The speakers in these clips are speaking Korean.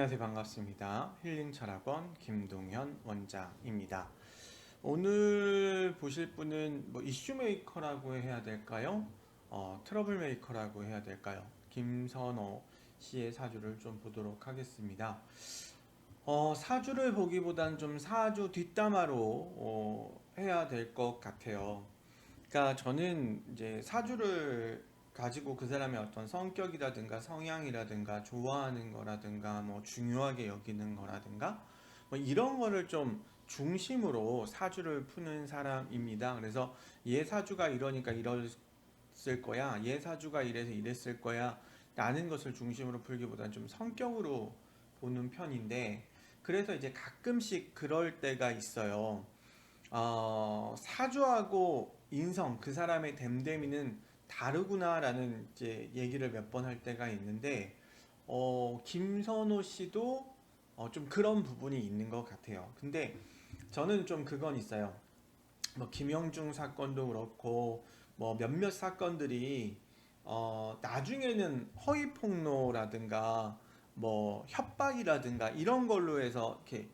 안녕하세요. 반갑습니다. 힐링철학원 김동현 원장입니다. 오늘 보실 분은 뭐 이슈메이커라고 해야 될까요? 트러블 메이커라고 해야 될까요? 김선호 씨의 사주를 좀 보도록 하겠습니다. 사주를 보기보단 좀 사주 뒷담화로 해야 될 것 같아요. 그러니까 저는 이제 사주를 가지고 그 사람의 어떤 성격이라든가 성향이라든가 좋아하는 거라든가 뭐 중요하게 여기는 거라든가 뭐 이런 거를 좀 중심으로 사주를 푸는 사람입니다. 그래서 얘 사주가 이러니까 이랬을 거야. 얘 사주가 이래서 이랬을 거야. 라는 것을 중심으로 풀기보다는 좀 성격으로 보는 편인데 그래서 이제 가끔씩 그럴 때가 있어요. 사주하고 인성, 그 사람의 됨됨이는 다르구나라는 이제 얘기를 몇 번 할 때가 있는데, 김선호 씨도 좀 그런 부분이 있는 것 같아요. 근데 저는 좀 그건 있어요. 뭐 김영중 사건도 그렇고, 뭐 몇몇 사건들이 나중에는 허위 폭로라든가 뭐 협박이라든가 이런 걸로 해서 이렇게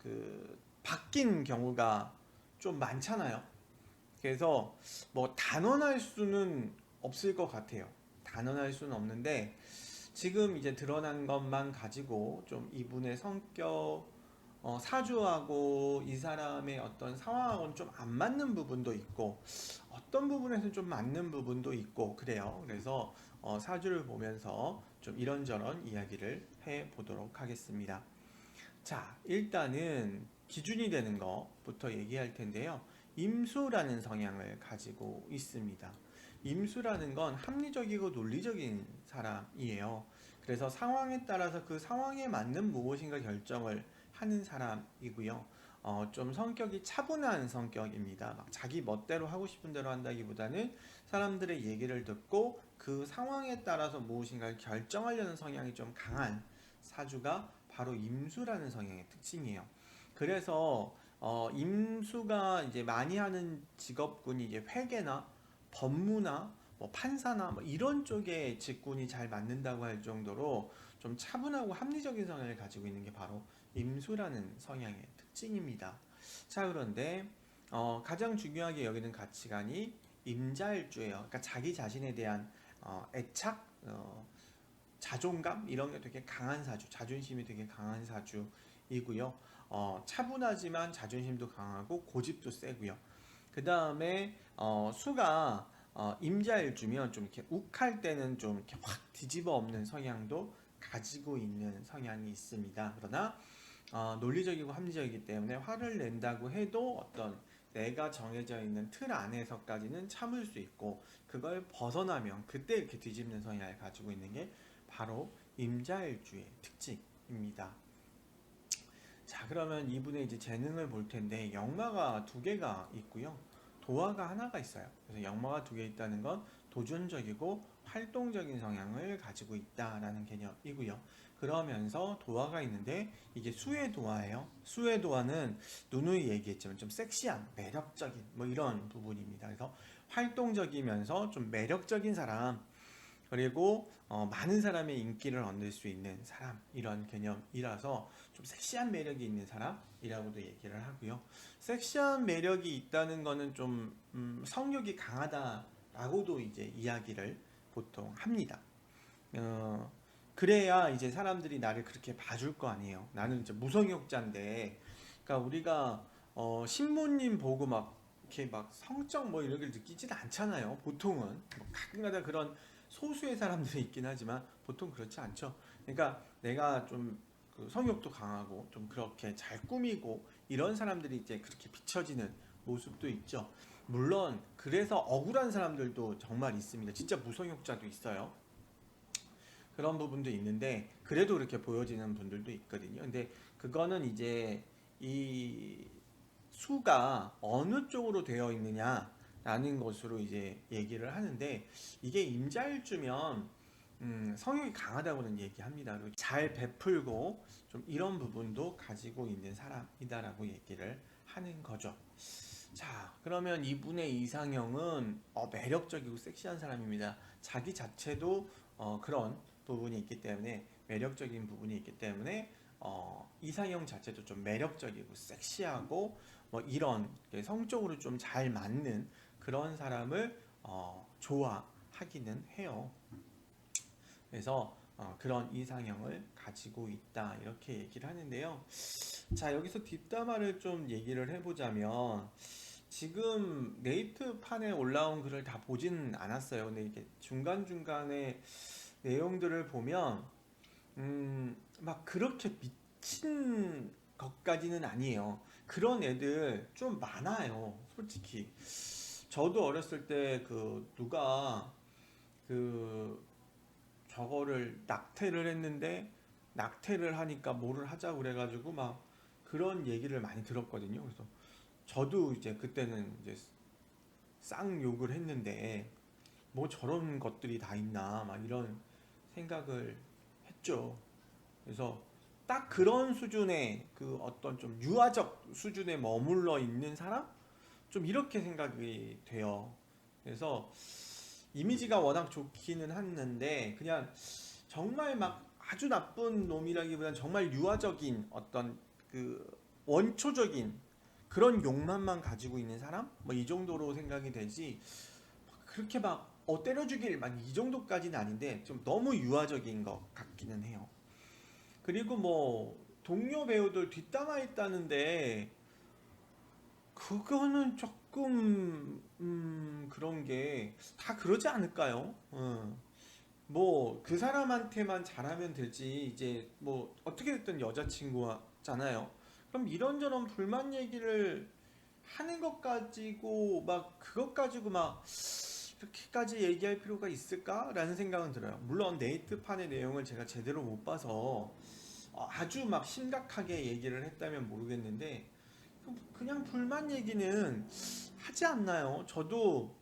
그 바뀐 경우가 좀 많잖아요. 그래서 뭐 단언할 수는 없을 것 같아요. 단언할 수는 없는데 지금 이제 드러난 것만 가지고 좀 이분의 성격, 사주하고 이 사람의 어떤 상황하고는 좀 안 맞는 부분도 있고 어떤 부분에서는 좀 맞는 부분도 있고 그래요. 그래서 사주를 보면서 좀 이런저런 이야기를 해 보도록 하겠습니다. 자, 일단은 기준이 되는 것부터 얘기할 텐데요. 임수라는 성향을 가지고 있습니다. 임수라는 건 합리적이고 논리적인 사람이에요. 그래서 상황에 따라서 그 상황에 맞는 무엇인가 결정을 하는 사람이고요. 좀 성격이 차분한 성격입니다. 막 자기 멋대로 하고 싶은 대로 한다기보다는 사람들의 얘기를 듣고 그 상황에 따라서 무엇인가를 결정하려는 성향이 좀 강한 사주가 바로 임수라는 성향의 특징이에요. 그래서 임수가 이제 많이 하는 직업군이 이제 회계나 법무나 뭐 판사나 뭐 이런 쪽에 직군이 잘 맞는다고 할 정도로 좀 차분하고 합리적인 성향을 가지고 있는 게 바로 임수라는 성향의 특징입니다. 자, 그런데 가장 중요하게 여기는 가치관이 임자일주예요. 그러니까 자기 자신에 대한 애착, 자존감 이런 게 되게 강한 사주, 자존심이 되게 강한 사주이고요. 차분하지만 자존심도 강하고 고집도 세고요. 그 다음에 수가 임자일주면 좀 이렇게 욱할 때는 좀 이렇게 확 뒤집어 엎는 성향도 가지고 있는 성향이 있습니다. 그러나 논리적이고 합리적이기 때문에 화를 낸다고 해도 어떤 내가 정해져 있는 틀 안에서까지는 참을 수 있고 그걸 벗어나면 그때 이렇게 뒤집는 성향을 가지고 있는 게 바로 임자일주의 특징입니다. 자, 그러면 이분의 이제 재능을 볼 텐데 역마가 두 개가 있고요. 도화가 하나가 있어요. 그래서 역마가 두 개 있다는 건 도전적이고 활동적인 성향을 가지고 있다라는 개념이고요. 그러면서 도화가 있는데 이게 수의 도화예요. 수의 도화는 누누이 얘기했지만 좀 섹시한, 매력적인 뭐 이런 부분입니다. 그래서 활동적이면서 좀 매력적인 사람 그리고 많은 사람의 인기를 얻을 수 있는 사람 이런 개념이라서 좀 섹시한 매력이 있는 사람이라고도 얘기를 하고요. 섹시한 매력이 있다는 거는 좀 성욕이 강하다라고도 이제 이야기를 보통 합니다. 어, 그래야 이제 사람들이 나를 그렇게 봐줄 거 아니에요. 나는 이제 무성욕자인데, 그러니까 우리가 신부님 보고 막 이렇게 막 성적 뭐 이런 걸 느끼진 않잖아요. 보통은 뭐 가끔가다 그런 소수의 사람들이 있긴 하지만 보통 그렇지 않죠. 그러니까 내가 좀그 성욕도 강하고 좀 그렇게 잘 꾸미고 이런 사람들이 이제 그렇게 비춰지는 모습도 있죠. 물론 그래서 억울한 사람들도 정말 있습니다. 진짜 무성욕자도 있어요. 그런 부분도 있는데 그래도 그렇게 보여지는 분들도 있거든요. 근데 그거는 이제 이 수가 어느 쪽으로 되어 있느냐라는 것으로 이제 얘기를 하는데 이게 임자일주면 성욕이 강하다고는 얘기합니다. 그리고 잘 베풀고 좀 이런 부분도 가지고 있는 사람이다라고 얘기를 하는 거죠. 자, 그러면 이분의 이상형은 매력적이고 섹시한 사람입니다. 자기 자체도 그런 부분이 있기 때문에 매력적인 부분이 있기 때문에 이상형 자체도 좀 매력적이고 섹시하고 뭐 이런 성적으로 좀 잘 맞는 그런 사람을 좋아하기는 해요. 그래서 그런 이상형을 가지고 있다 이렇게 얘기를 하는데요. 자, 여기서 뒷담화를 좀 얘기를 해보자면 지금 네이트판에 올라온 글을 다 보지는 않았어요. 근데 이게 중간중간에 내용들을 보면 막 그렇게 미친 것까지는 아니에요. 그런 애들 좀 많아요. 솔직히. 저도 어렸을 때 그 누가 그 저거를 낙태를 했는데 낙태를 하니까 뭐를 하자고 그래가지고 막 그런 얘기를 많이 들었거든요. 그래서 저도 이제 그때는 이제 쌍욕을 했는데 뭐 저런 것들이 다 있나 막 이런 생각을 했죠. 그래서 딱 그런 수준의 그 어떤 좀 유아적 수준에 머물러 있는 사람? 좀 이렇게 생각이 돼요. 그래서 이미지가 워낙 좋기는 했는데 그냥 정말 막 아주 나쁜 놈이라기보다는 정말 유아적인 어떤 그 원초적인 그런 욕망만 가지고 있는 사람? 뭐 이 정도로 생각이 되지 그렇게 막 때려 죽일 막 이 정도까지는 아닌데 좀 너무 유아적인 것 같기는 해요. 그리고 뭐 동료 배우들 뒷담화 있다는데 그거는 조금 그런 게 다 그러지 않을까요? 뭐 그 사람한테만 잘하면 되지 이제 뭐 어떻게 됐든 여자친구잖아요. 그럼 이런저런 불만 얘기를 하는 것 가지고 막 그것 가지고 막 이렇게까지 얘기할 필요가 있을까라는 생각은 들어요. 물론 네이트판의 내용을 제가 제대로 못 봐서 아주 막 심각하게 얘기를 했다면 모르겠는데 그냥 불만 얘기는 하지 않나요? 저도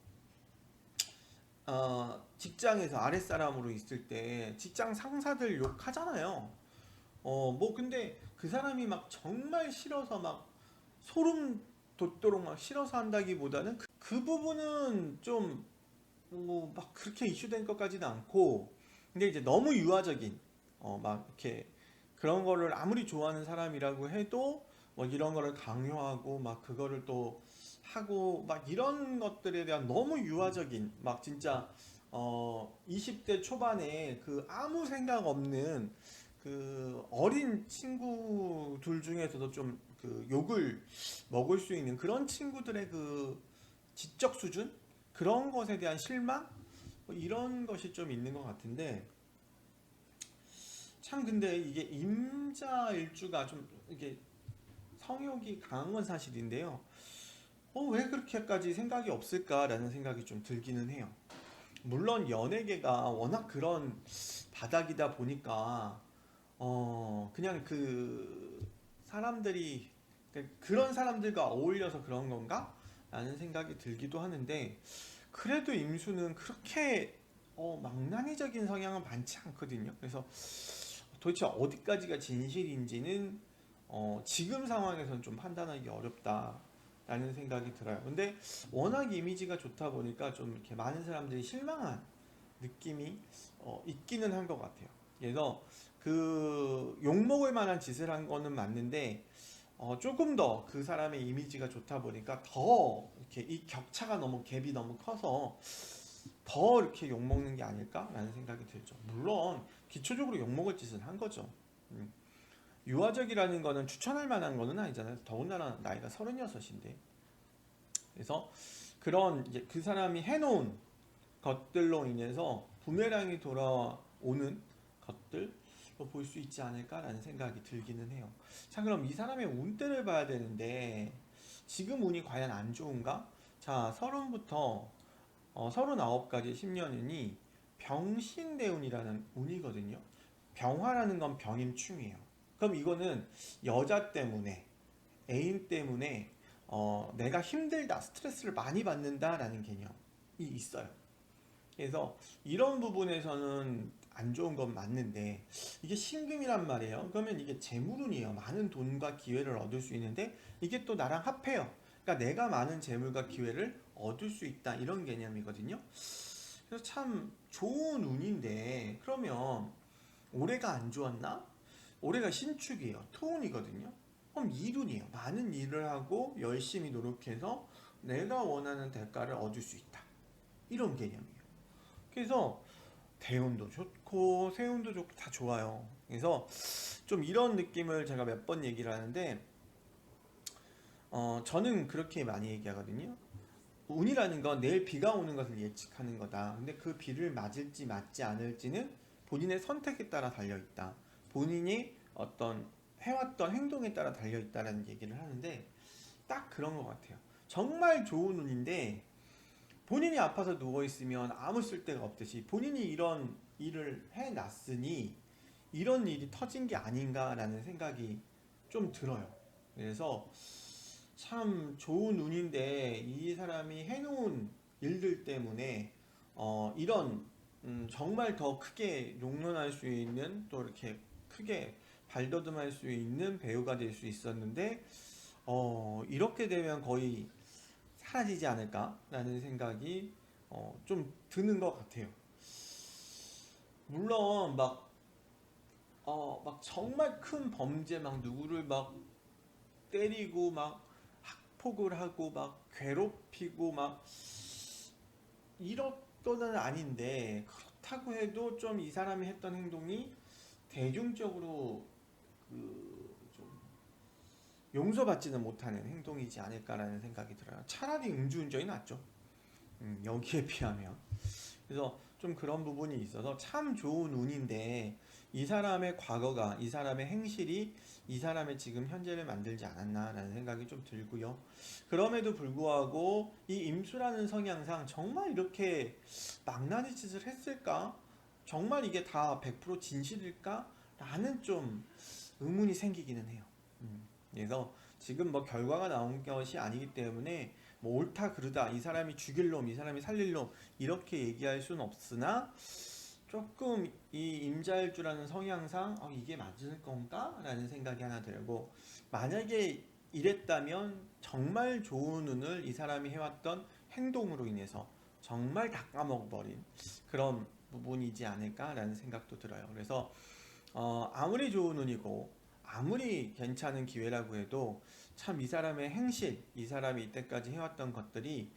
직장에서 아랫사람으로 있을 때 직장 상사들 욕하잖아요. 뭐 근데 그 사람이 막 정말 싫어서 막 소름 돋도록 막 싫어서 한다기보다는 그 부분은 좀 뭐 막 그렇게 이슈된 것까지는 않고 근데 이제 너무 유아적인 막 이렇게 그런 거를 아무리 좋아하는 사람이라고 해도 뭐 이런 거를 강요하고 막 그거를 또 하고 막 이런 것들에 대한 너무 유아적인 막 진짜 20대 초반에 그 아무 생각 없는 그 어린 친구들 중에서도 좀 그 욕을 먹을 수 있는 그런 친구들의 그 지적 수준 그런 것에 대한 실망 뭐 이런 것이 좀 있는 것 같은데 참 근데 이게 임자일주가 좀 이게 성욕이 강한 건 사실인데요. 왜 그렇게까지 생각이 없을까라는 생각이 좀 들기는 해요. 물론 연예계가 워낙 그런 바닥이다 보니까 그냥 그 사람들이 그런 사람들과 어울려서 그런 건가? 라는 생각이 들기도 하는데 그래도 임수는 그렇게 망나니적인 성향은 많지 않거든요. 그래서 도대체 어디까지가 진실인지는 지금 상황에서는 좀 판단하기 어렵다라는 생각이 들어요. 근데 워낙 이미지가 좋다 보니까 좀 이렇게 많은 사람들이 실망한 느낌이 있기는 한 것 같아요. 그래서 그 욕먹을 만한 짓을 한 거는 맞는데 조금 더 그 사람의 이미지가 좋다 보니까 더 이렇게 이 격차가 너무 갭이 너무 커서 더 이렇게 욕먹는 게 아닐까라는 생각이 들죠. 물론 기초적으로 욕먹을 짓은 한 거죠. 음. 유아적이라는 거는 추천할 만한 거는 아니잖아요. 더군다나 나이가 36인데. 그래서 그런 이제 그 사람이 해놓은 것들로 인해서 부메랑이 돌아오는 것들 볼 수 있지 않을까라는 생각이 들기는 해요. 자, 그럼 이 사람의 운대를 봐야 되는데 지금 운이 과연 안 좋은가? 자, 서른부터 39까지 10년운이 병신대운이라는 운이거든요. 병화라는 건 병임충이에요. 그럼 이거는 여자 때문에 애인 때문에 내가 힘들다 스트레스를 많이 받는다라는 개념이 있어요. 그래서 이런 부분에서는 안 좋은 건 맞는데 이게 신금이란 말이에요. 그러면 이게 재물운이에요. 많은 돈과 기회를 얻을 수 있는데 이게 또 나랑 합해요. 그러니까 내가 많은 재물과 기회를 얻을 수 있다 이런 개념이거든요. 그래서 참 좋은 운인데 그러면 올해가 안 좋았나? 올해가 신축이에요. 토운이거든요. 그럼 이룬이에요. 많은 일을 하고 열심히 노력해서 내가 원하는 대가를 얻을 수 있다. 이런 개념이에요. 그래서 대운도 좋고 세운도 좋고 다 좋아요. 그래서 좀 이런 느낌을 제가 몇 번 얘기를 하는데 저는 그렇게 많이 얘기하거든요. 운이라는 건 내일 비가 오는 것을 예측하는 거다. 근데 그 비를 맞을지 맞지 않을지는 본인의 선택에 따라 달려있다. 본인이 어떤 해왔던 행동에 따라 달려있다라는 얘기를 하는데 딱 그런 것 같아요. 정말 좋은 운인데 본인이 아파서 누워있으면 아무 쓸데가 없듯이 본인이 이런 일을 해놨으니 이런 일이 터진 게 아닌가라는 생각이 좀 들어요. 그래서 참 좋은 운인데 이 사람이 해놓은 일들 때문에 이런 정말 더 크게 용론할 수 있는 또 이렇게 크게 발돋움할 수 있는 배우가 될 수 있었는데 이렇게 되면 거의 사라지지 않을까라는 생각이 좀 드는 것 같아요. 물론 막 정말 큰 범죄 막 누구를 막 때리고 막 학폭을 하고 막 괴롭히고 막 이런 거는 아닌데 그렇다고 해도 좀 이 사람이 했던 행동이 대중적으로 좀 용서받지는 못하는 행동이지 않을까라는 생각이 들어요. 차라리 음주운전이 낫죠. 여기에 비하면. 그래서 좀 그런 부분이 있어서 참 좋은 운인데 이 사람의 과거가 이 사람의 행실이 이 사람의 지금 현재를 만들지 않았나라는 생각이 좀 들고요. 그럼에도 불구하고 이 임수라는 성향상 정말 이렇게 망나니 짓을 했을까? 정말 이게 다 100% 진실일까? 라는 좀 의문이 생기기는 해요. 그래서 지금 뭐 결과가 나온 것이 아니기 때문에 뭐 옳다 그르다 이 사람이 죽일 놈 이 사람이 살릴 놈 이렇게 얘기할 수는 없으나 조금 이 임자일주라는 성향상 이게 맞을 건가? 라는 생각이 하나 들고 만약에 이랬다면 정말 좋은 운을 이 사람이 해왔던 행동으로 인해서 정말 다 까먹어버린 그런 부분이지 않을까라는 생각도 들어요. 그래서 아무리 좋은 운이고 아무리 괜찮은 기회라고 해도 참 이 사람의 행실, 이 사람이 이때까지 해왔던 것들이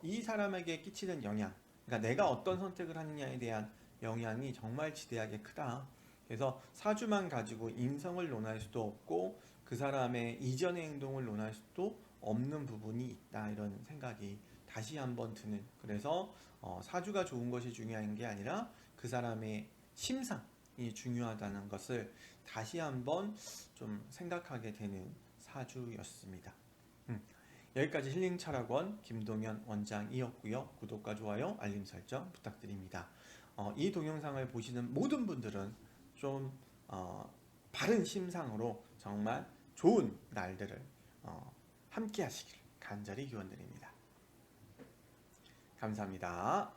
이 사람에게 끼치는 영향, 그러니까 내가 어떤 선택을 하느냐에 대한 영향이 정말 지대하게 크다. 그래서 사주만 가지고 인성을 논할 수도 없고 그 사람의 이전의 행동을 논할 수도 없는 부분이 있다. 이런 생각이 다시 한번 드는. 그래서 사주가 좋은 것이 중요한 게 아니라 그 사람의 심상이 중요하다는 것을 다시 한번 좀 생각하게 되는 사주였습니다. 여기까지 힐링철학원 김동현 원장이었고요. 구독과 좋아요, 알림 설정 부탁드립니다. 이 동영상을 보시는 모든 분들은 좀 바른 심상으로 정말 좋은 날들을 함께 하시길 간절히 기원드립니다. 감사합니다.